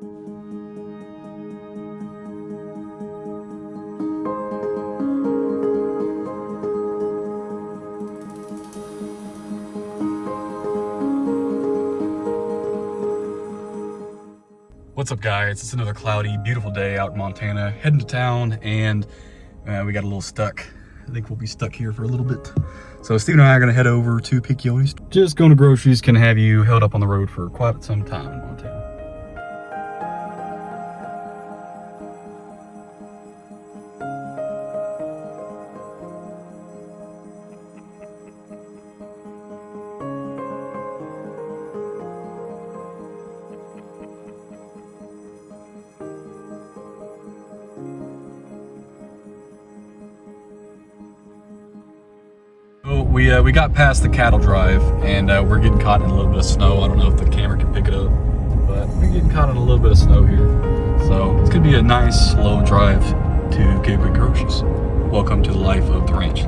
What's up, guys? It's another cloudy, beautiful day out in Montana, heading to town, and we got a little stuck. I think we'll be stuck here for a little bit. So Steve and I are gonna head over to Picayunes. Just going to groceries can have you held up on the road for quite some time in Montana. We got past the cattle drive, and we're getting caught in a little bit of snow. I don't know if the camera can pick it up, but we're getting caught in a little bit of snow here. So it's gonna be a nice slow drive to get quick groceries. Welcome to the life of the ranch.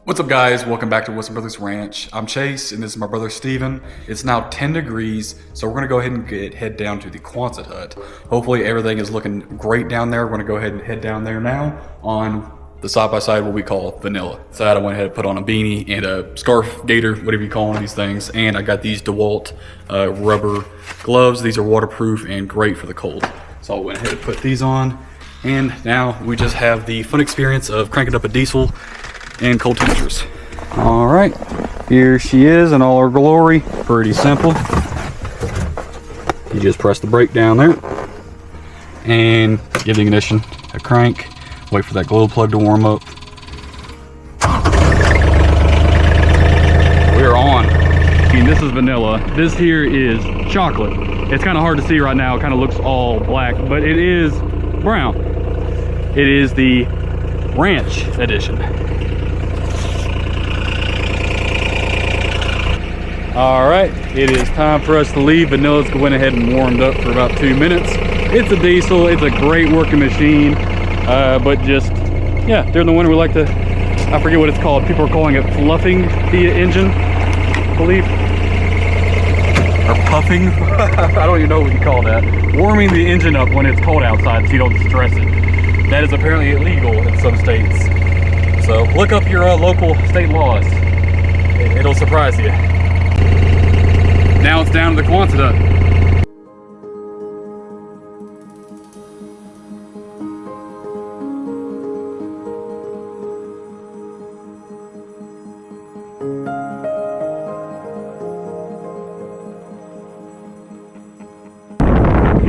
What's up, guys? Welcome back to Wilson Brothers Ranch. I'm Chase, and this is my brother Steven. It's now 10 degrees, so we're gonna go ahead and head down to the Quonset hut. Hopefully everything is looking great down there. We're gonna go ahead and head down there now on the side-by-side, what we call vanilla. So I went ahead and put on a beanie and a scarf, gaiter, whatever you call one of these things. And I got these DeWalt rubber gloves. These are waterproof and great for the cold. So I went ahead and put these on. And now we just have the fun experience of cranking up a diesel and cold temperatures. All right, here she is in all her glory. Pretty simple. You just press the brake down there and give the ignition a crank. Wait for that glow plug to warm up. We're on. And this is vanilla. This here is chocolate. It's kind of hard to see right now. It kind of looks all black, but it is brown. It is the ranch edition. All right, it is time for us to leave. Vanilla's went ahead and warmed up for about 2 minutes. It's a diesel, it's a great working machine, but just, yeah, during the winter we like to, I forget what it's called. People are calling it fluffing the engine, I believe. Or puffing, I don't even know what you call that. Warming the engine up when it's cold outside so you don't stress it. That is apparently illegal in some states. So look up your local state laws. It'll surprise you. Now it's down to the Quonset hut.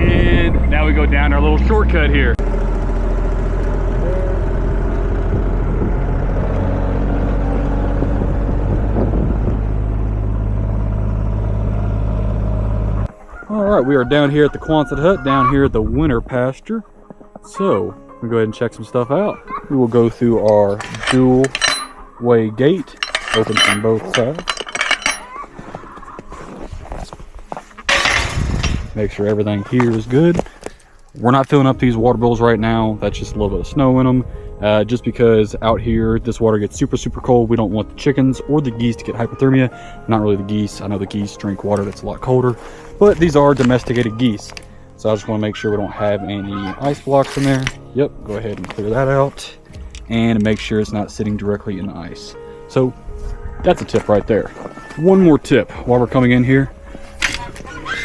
And now we go down our little shortcut here. Alright, we are down here at the Quonset hut, down here at the winter pasture. So, we'll go ahead and check some stuff out. We will go through our dual way gate, open from both sides. Make sure everything here is good. We're not filling up these water bills right now. That's just a little bit of snow in them. Just because out here this water gets super cold. We don't want the chickens or the geese to get hypothermia. Not really the geese. I know the geese drink water that's a lot colder, but these are domesticated geese, so I just want to make sure we don't have any ice blocks in there. Yep, go ahead and clear that out and make sure it's not sitting directly in the ice. So that's a tip right there. One more tip while we're coming in here.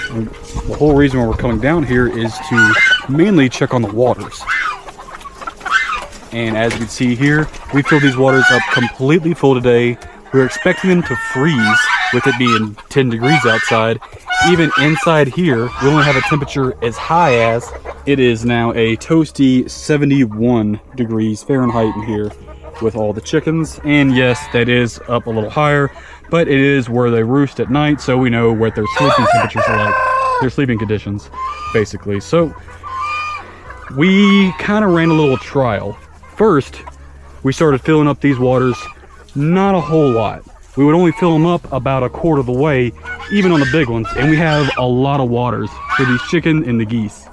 The whole reason why we're coming down here is to mainly check on the waters. And as you can see here, we filled these waters up completely full today. We're expecting them to freeze with it being 10 degrees outside. Even inside here, we only have a temperature as high as, it is now a toasty 71 degrees Fahrenheit in here with all the chickens. And yes, that is up a little higher, but it is where they roost at night, so we know what their sleeping temperatures are like, their sleeping conditions, basically. So we kind of ran a little trial first we started filling up these waters, not a whole lot. We would only fill them up about a quarter of the way, even on the big ones, and we have a lot of waters for these chicken and the geese.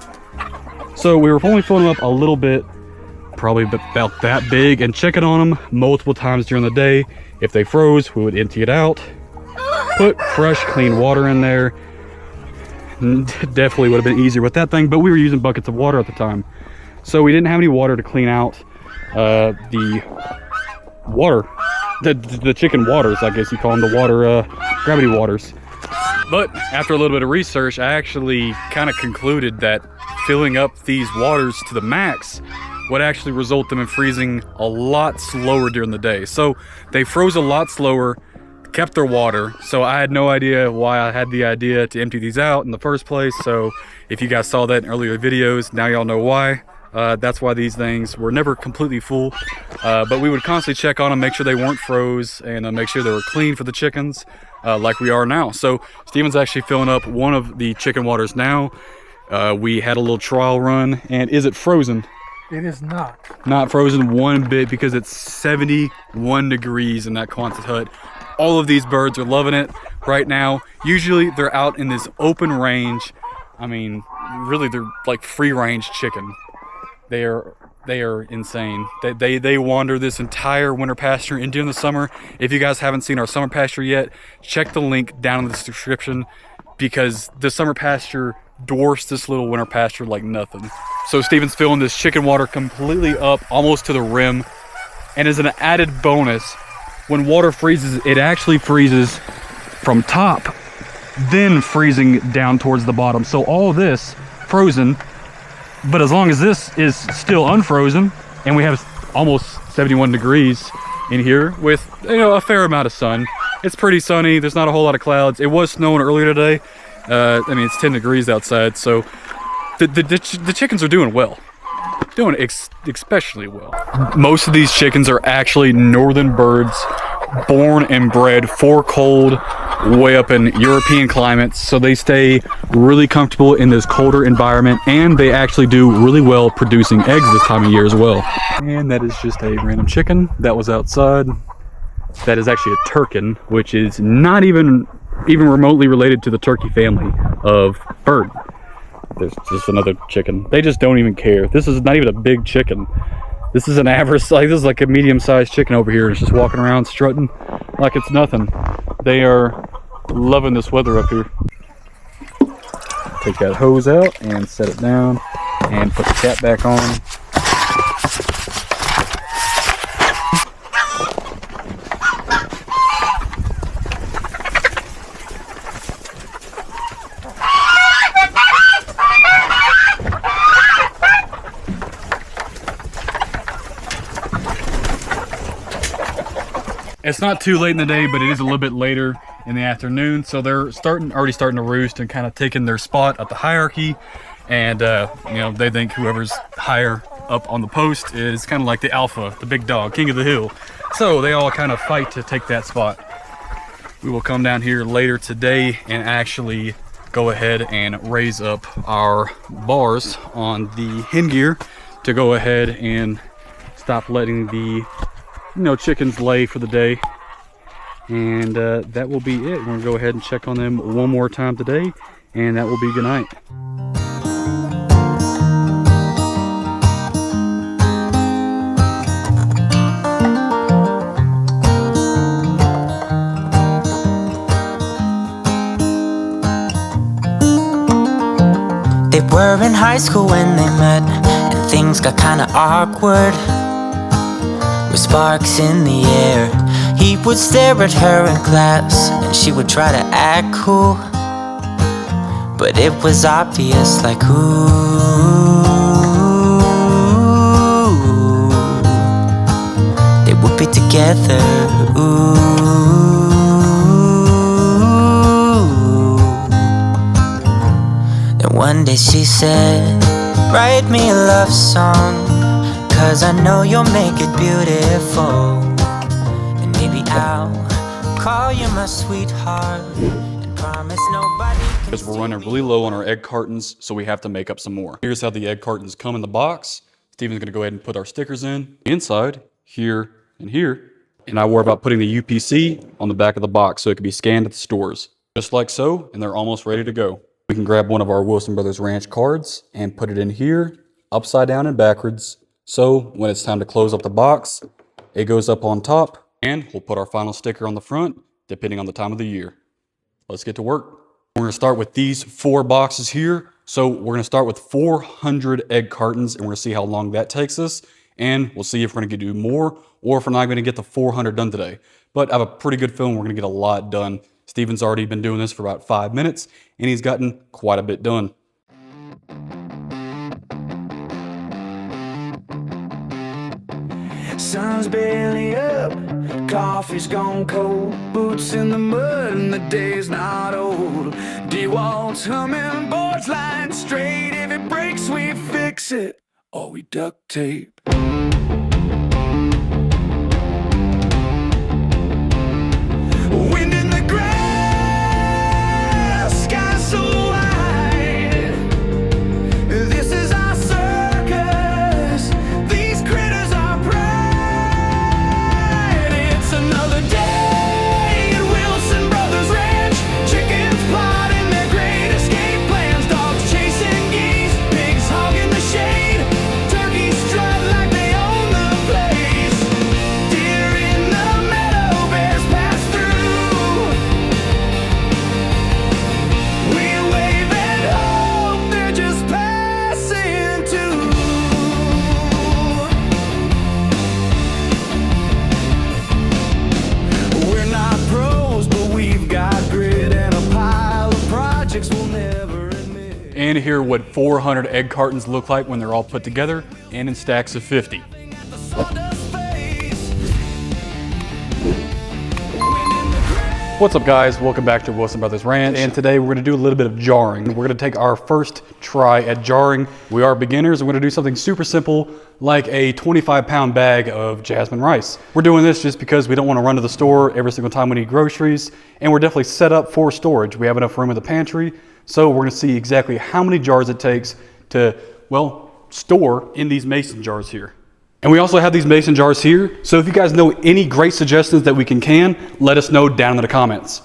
So we were only filling them up a little bit, probably about that big, and checking on them multiple times during the day. If they froze, we would empty it out, put fresh, clean water in there. Definitely would have been easier with that thing, but we were using buckets of water at the time. So we didn't have any water to clean out the water, the chicken waters, I guess you call them, the water, gravity waters. But after a little bit of research, I actually kind of concluded that filling up these waters to the max would actually result them in freezing a lot slower during the day. So they froze a lot slower, kept their water. So I had no idea why I had the idea to empty these out in the first place. So if you guys saw that in earlier videos, now y'all know why. That's why these things were never completely full, but we would constantly check on them, make sure they weren't froze, and make sure they were clean for the chickens, like we are now. So Steven's actually filling up one of the chicken waters now. We had a little trial run, and is it frozen? It is not. Not frozen one bit, because it's 71 degrees in that Quonset hut. All of these birds are loving it right now. Usually they're out in this open range. I mean, really, they're like free range chicken. They are insane. They wander this entire winter pasture, and during the summer, if you guys haven't seen our summer pasture yet, check the link down in the description, because the summer pasture dwarfs this little winter pasture like nothing. So Steven's filling this chicken water completely up, almost to the rim, and as an added bonus, when water freezes, it actually freezes from top, then freezing down towards the bottom. So all of this frozen, but as long as this is still unfrozen, and we have almost 71 degrees in here with, you know, a fair amount of sun. It's pretty sunny. There's not a whole lot of clouds. It was snowing earlier today. I mean, it's 10 degrees outside, so the chickens are doing well. Doing especially well. Most of these chickens are actually northern birds, born and bred for cold, way up in European climates, so they stay really comfortable in this colder environment, and they actually do really well producing eggs this time of year as well. And that is just a random chicken that was outside. That is actually a turkin, which is not even remotely related to the turkey family of bird. There's just another chicken. They just don't even care. This is not even a big chicken. This is an average, like, this is like a medium-sized chicken over here. It's just walking around strutting like it's nothing. They are loving this weather up here. Take that hose out and set it down and put the cap back on. It's not too late in the day, but it is a little bit later in the afternoon, so they're already starting to roost and kind of taking their spot at the hierarchy. And you know, they think whoever's higher up on the post is kind of like the alpha, the big dog, king of the hill. So they all kind of fight to take that spot. We will come down here later today and actually go ahead and raise up our bars on the hen gear to go ahead and stop letting the chickens lay for the day. And that will be it. We're gonna go ahead and check on them one more time today, and that will be good night. They were in high school when they met, and things got kinda awkward. With sparks in the air, he would stare at her in class, and she would try to act cool, but it was obvious, like, ooh, they would be together, ooh. Then one day she said, write me a love song, 'cause I know you'll make it beautiful. And maybe I'll call you my sweetheart and promise nobody can. Because we're running really low on our egg cartons, so we have to make up some more. Here's how the egg cartons come in the box. Steven's gonna go ahead and put our stickers in inside here and here. And I worry about putting the UPC on the back of the box so it can be scanned at the stores. Just like so, and they're almost ready to go. We can grab one of our Wilson Brothers Ranch cards and put it in here, upside down and backwards. So when it's time to close up the box, it goes up on top, and we'll put our final sticker on the front, depending on the time of the year. Let's get to work. We're gonna start with these 4 boxes here. So we're gonna start with 400 egg cartons, and we're gonna see how long that takes us. And we'll see if we're gonna do more, or if we're not gonna get the 400 done today. But I have a pretty good feeling we're gonna get a lot done. Steven's already been doing this for about 5 minutes, and he's gotten quite a bit done. Sun's barely up, coffee's gone cold, boots in the mud and the day's not old. D-Walt's humming, boards lying straight, if it breaks we fix it, or we duct tape. Wind in the grass, sky so wide. This is our circus, these critters are pride. It's another day at Wilson Brothers Ranch. Chickens plotting their great escape plans, dogs chasing geese, pigs hogging the shade, turkeys strut like they own the place. Deer in the meadow, bears pass through. We wave and hope they're just passing too. We're not pros, but we've got grit and a pile of projects we'll never admit. And here what 400 egg cartons look like when they're all put together and in stacks of 50. At the sawdust face. Wind in the grass. What's up guys, welcome back to Wilson Brothers Ranch, and today we're gonna do a little bit of jarring. We're gonna take our first try at jarring. We are beginners, and we're gonna do something super simple like a 25-pound bag of jasmine rice. We're doing this just because we don't wanna run to the store every single time we need groceries, and we're definitely set up for storage. We have enough room in the pantry, so we're gonna see exactly how many jars it takes to, well, store in these mason jars here. And we also have these mason jars here, so if you guys know any great suggestions that we can, let us know down in the comments.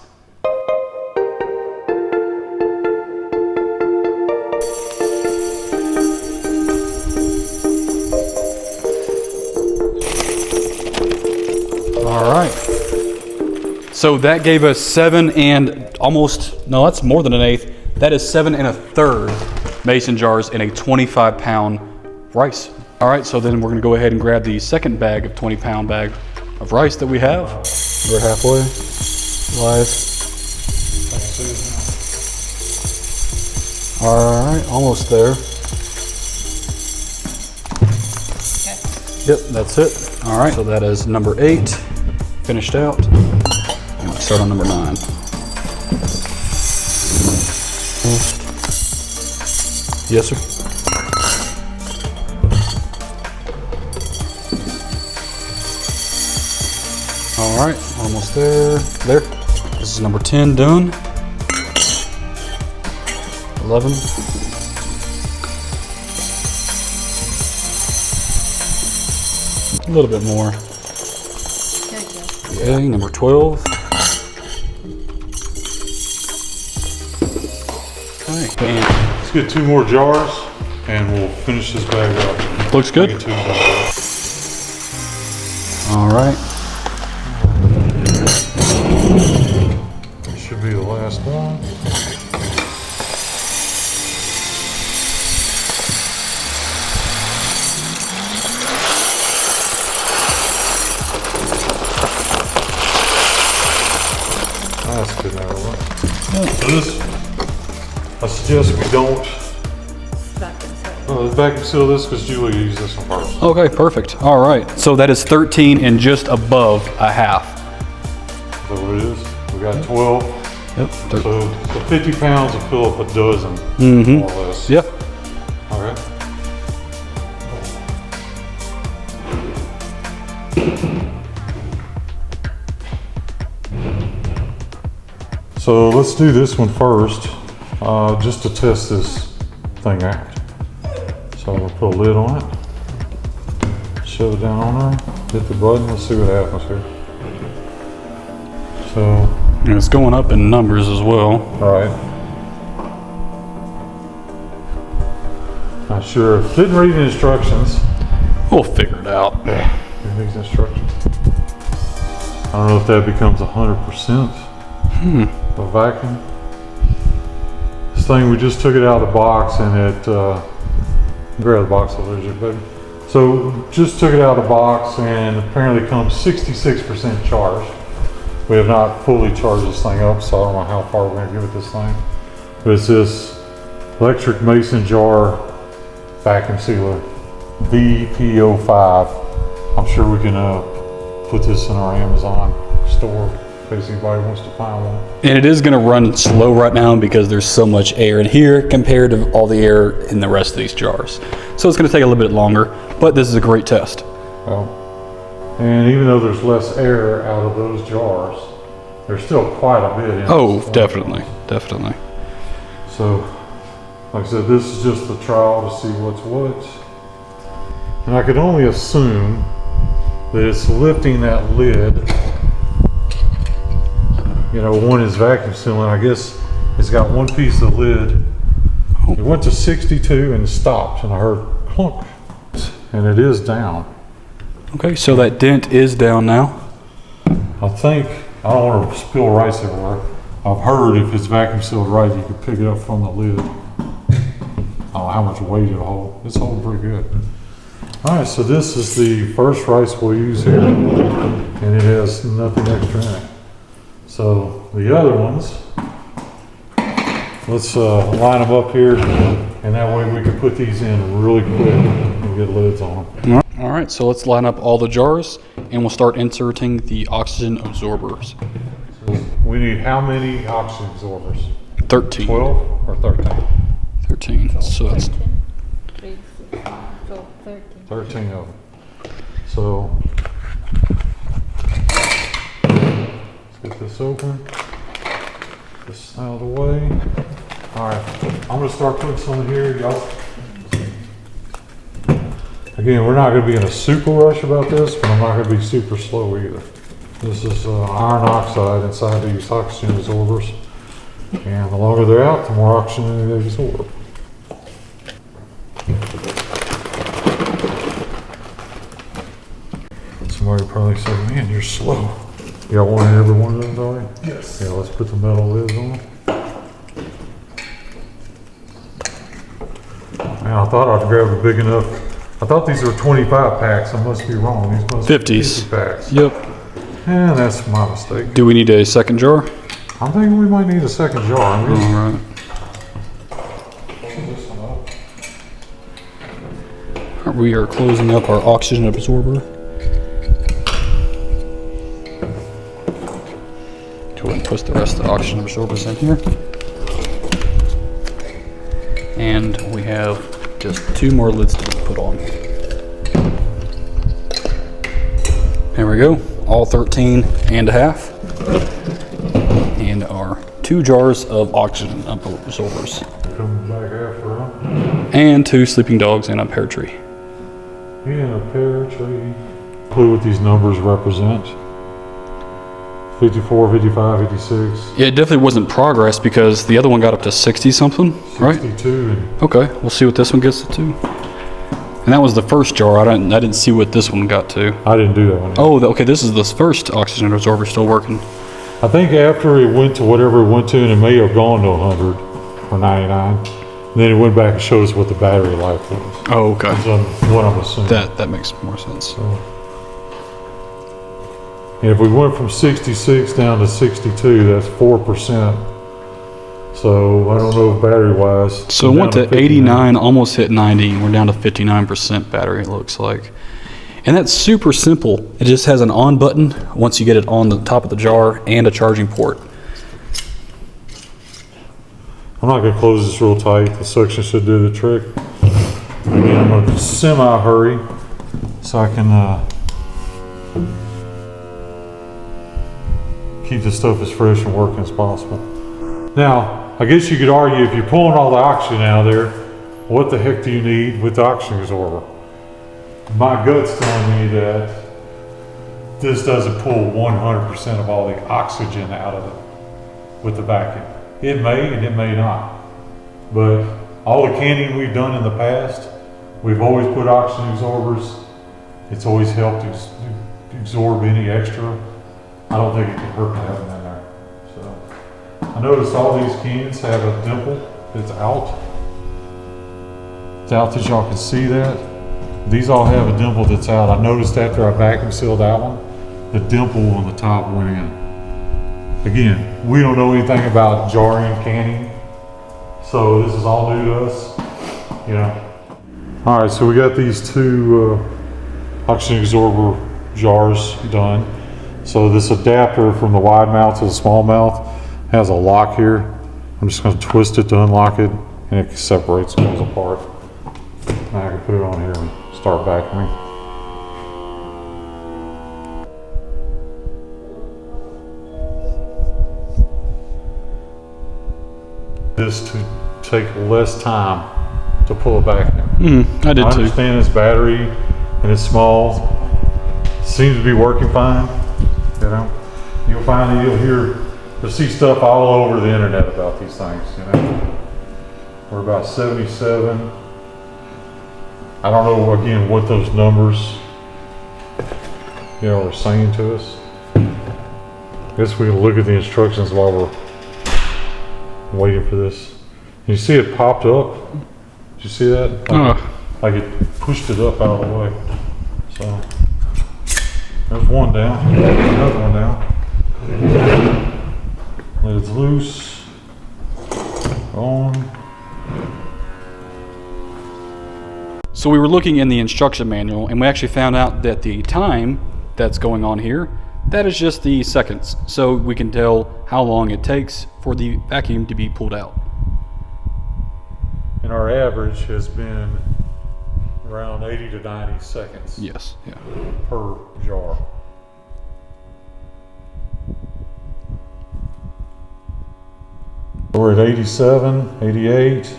All right. So that gave us 7 and almost, no, that's more than an eighth. That is 7 1/3 mason jars in a 25-pound rice. All right, so then we're gonna go ahead and grab the second bag of 20-pound bag of rice that we have. We're halfway, live. All right, almost there. Yep, that's it. All right, so that is number 8, finished out. And let's start on number 9. Yes, sir. All right, almost there. There. This is number 10 done. 11. A little bit more. Okay, number 12. Okay, and Let's get 2 more jars and we'll finish this bag up. looks good. Get 2 jars. All right. This should be the last one. That's good now. So this, I suggest we don't vacuum seal this because Julie used this one first. Okay, perfect. All right. So that is 13 and just above a half. So what it is, we got 12. Yep. So 50 pounds will fill up a dozen, more or less. Yep. All right. So let's do this one first, just to test this thing out. So I'm gonna put a lid on it. Shove it down on there, hit the button, let's see what happens here. So, And it's going up in numbers as well. alright. Not sure, didn't read the instructions. We'll figure it out. Read these instructions. I don't know if that becomes 100% of vacuum. This thing, we just took it out of the box and it, grab the box over there, baby. So just took it out of the box and apparently comes 66% charged. We have not fully charged this thing up, so I don't know how far we're gonna give it this thing. But it's this electric mason jar vacuum sealer, VP05. I'm sure we can put this in our Amazon store in case anybody wants to find one. And it is going to run slow right now because there's so much air in here compared to all the air in the rest of these jars. So it's going to take a little bit longer, but this is a great test. Well, and even though there's less air out of those jars, there's still quite a bit in Oh, this. definitely, definitely. So, like I said, this is just the trial to see what's what. And I could only assume that it's lifting that lid. You know, one is vacuum sealing. I guess it's got one piece of the lid. It went to 62 and stopped, and I heard clunk, and it is down. Okay, so that dent is down now. I think, I don't want to spill rice everywhere. I've heard if it's vacuum sealed right, you can pick it up from the lid. I don't know how much weight it'll hold. It's holding pretty good. All right, so this is the first rice we'll use here, and it has nothing extra in it. So the other ones, let's line them up here, and that way we can put these in really quick and get lids on them. All right, so let's line up all the jars and we'll start inserting the oxygen absorbers. So we need how many oxygen absorbers? 13. 12 or 13? 13. So that's 13 of them. So let's get this open. This out of the way. All right, I'm gonna start putting some in here, y'all. Again, we're not gonna be in a super rush about this, but I'm not gonna be super slow either. This is iron oxide inside these oxygen absorbers. And the longer they're out, the more oxygen they absorb. Somebody probably said, man, you're slow. You got one in every one of them, Dolly? Yes. Yeah, let's put the metal lids on them. Man, I thought I'd grab a big enough. I thought these were 25 packs. I must be wrong. These must be 50s. 50 packs. Yep. And that's my mistake. Do we need a second jar? I'm thinking we might need a second jar. I'm just, All right. this one up. We are closing up our oxygen absorber. Go ahead and push the rest of the oxygen absorbers in here. And we have just 2 more lids to put on. There we go, all 13 and a half. And our 2 jars of oxygen absorbers. Coming back after them. And 2 sleeping dogs and a pear tree. In a pear tree. Clue what these numbers represent. 54, 55, 56, Yeah, it definitely wasn't progress because the other one got up to 60 something, right? 62, and Okay, we'll see what this one gets to. And that was the first jar. I didn't see what this one got to. I didn't do that one. Oh, okay, this is the first oxygen absorber still working. I think after it went to whatever it went to, and it may have gone to 100 or 99, and then it went back and showed us what the battery life was. Oh, okay. That's what I'm assuming. That makes more sense. And if we went from 66 down to 62, that's 4%. So I don't know if battery wise. So it went to 89, almost hit 90, and we're down to 59% battery, it looks like. And that's super simple. It just has an on button once you get it on the top of the jar and a charging port. I'm not going to close this real tight. The suction should do the trick. Again, I'm going to semi-hurry so I can keep the stuff as fresh and working as possible. Now, I guess you could argue if you're pulling all the oxygen out of there, what the heck do you need with the oxygen absorber? My gut's telling me that this doesn't pull 100% of all the oxygen out of it with the vacuum. It may and it may not. But all the canning we've done in the past, we've always put oxygen absorbers. It's always helped absorb any extra. I don't think it can hurt to have them in there. So I noticed all these cans have a dimple that's out. It's out that y'all can see that. These all have a dimple that's out. I noticed after I vacuum sealed that one, the dimple on the top went in. Again, we don't know anything about jarring, canning, so this is all new to us, you know. All right, so we got these two oxygen absorber jars done. So this adapter from the wide mouth to the small mouth has a lock here. I'm just going to twist it to unlock it, and it separates, goes apart. Now I can put it on here and start vacuuming. This to take less time to pull a vacuum. I did I too. understand it's battery and it's small. Seems to be working fine. You know, you'll find that you'll see stuff all over the internet about these things. You know, we're about 77. I don't know again what those numbers, you know, are saying to us. I guess we can look at the instructions while we're waiting for this. You see it popped up? Did you see that? Like it pushed it up out of the way. So there's one down. Another one down. Lid's loose. On. So we were looking in the instruction manual and we actually found out that the time that's going on here, that is just the seconds. So we can tell how long it takes for the vacuum to be pulled out. And our average has been around 80 to 90 seconds Yes, yeah. per jar. We're at 87, 88.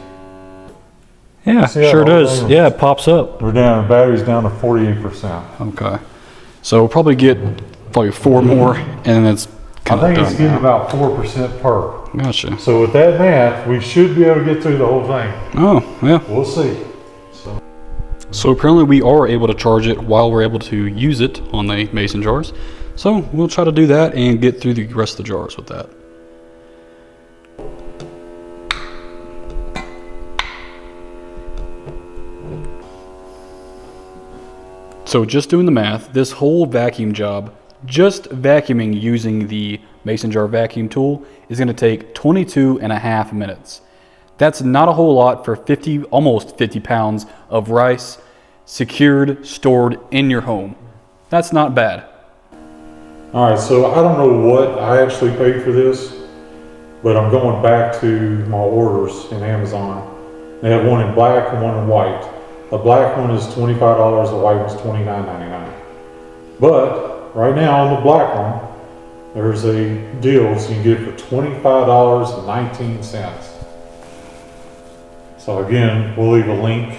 Yeah, See how sure all does. those- Yeah, it pops up. We're down, battery's down to 48%. Okay. So we'll probably get 4 more and then it's I kind of think it's done getting now. about 4% per. Gotcha. So with that math, we should be able to get through the whole thing. Oh, yeah. We'll see. So apparently we are able to charge it while we're able to use it on the mason jars. So we'll try to do that and get through the rest of the jars with that. So just doing the math, this whole vacuum job, just vacuuming using the mason jar vacuum tool is going to take 22.5 minutes. That's not a whole lot for almost 50 pounds of rice secured, stored in your home. That's not bad. All right, so I don't know what I actually paid for this, but I'm going back to my orders in Amazon. They have one in black and one in white. The black one is $25, the white one's $29.99. But right now on the black one, there's a deal, so you can get it for $25.19. So again, we'll leave a link.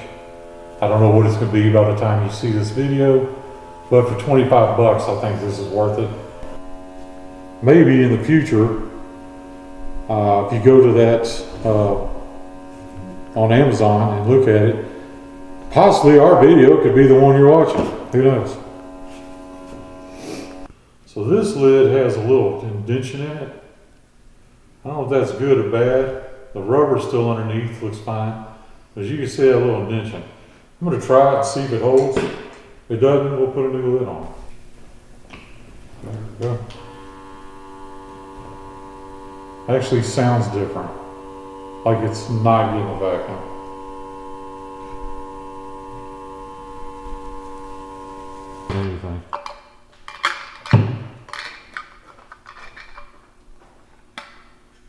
I don't know what it's going to be by the time you see this video, but for 25 bucks, I think this is worth it. Maybe in the future, if you go to that on Amazon and look at it, possibly our video could be the one you're watching. Who knows? So this lid has a little indentation in it. I don't know if that's good or bad. The rubber's still underneath, looks fine. But as you can see, that little indentation. I'm going to try it and see if it holds. If it doesn't, we'll put a new lid on. There we go. Actually sounds different. Like it's not getting a vacuum. What do you think?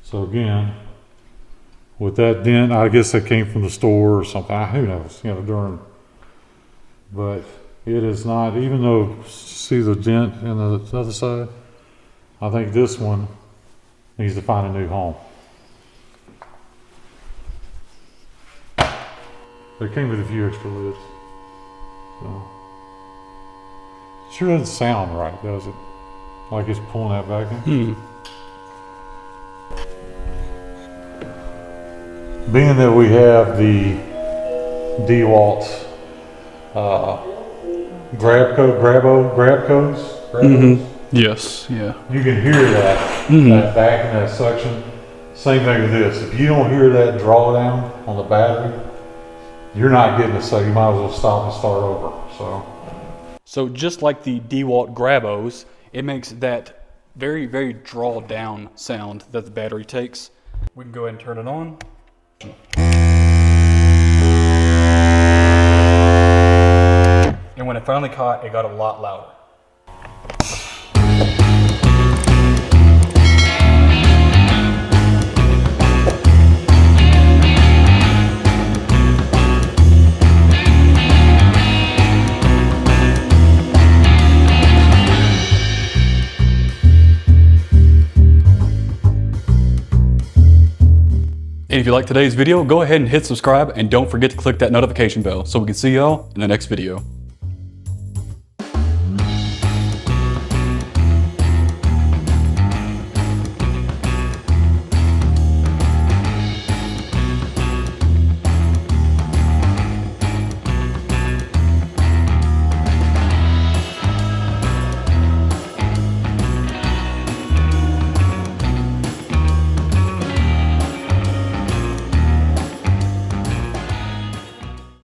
So again, with that dent, I guess that came from the store or something. Who knows? You know, but it is not. Even though see the dent in the other side, I think this one needs to find a new home. It came with a few extra lids. So. Sure doesn't sound right, does it? Like it's pulling that vacuum. Being that we have the DeWalt's Grabcos, Yes, yeah. you can hear that, that vacuum, that suction. Same thing with this. If you don't hear that drawdown on the battery, you're not getting it, so you might as well stop and start over. So just like the DeWalt Grabos, it makes that very, very draw down sound that the battery takes. We can go ahead and turn it on. And when it finally caught, it got a lot louder. And if you like today's video, go ahead and hit subscribe and don't forget to click that notification bell so we can see y'all in the next video.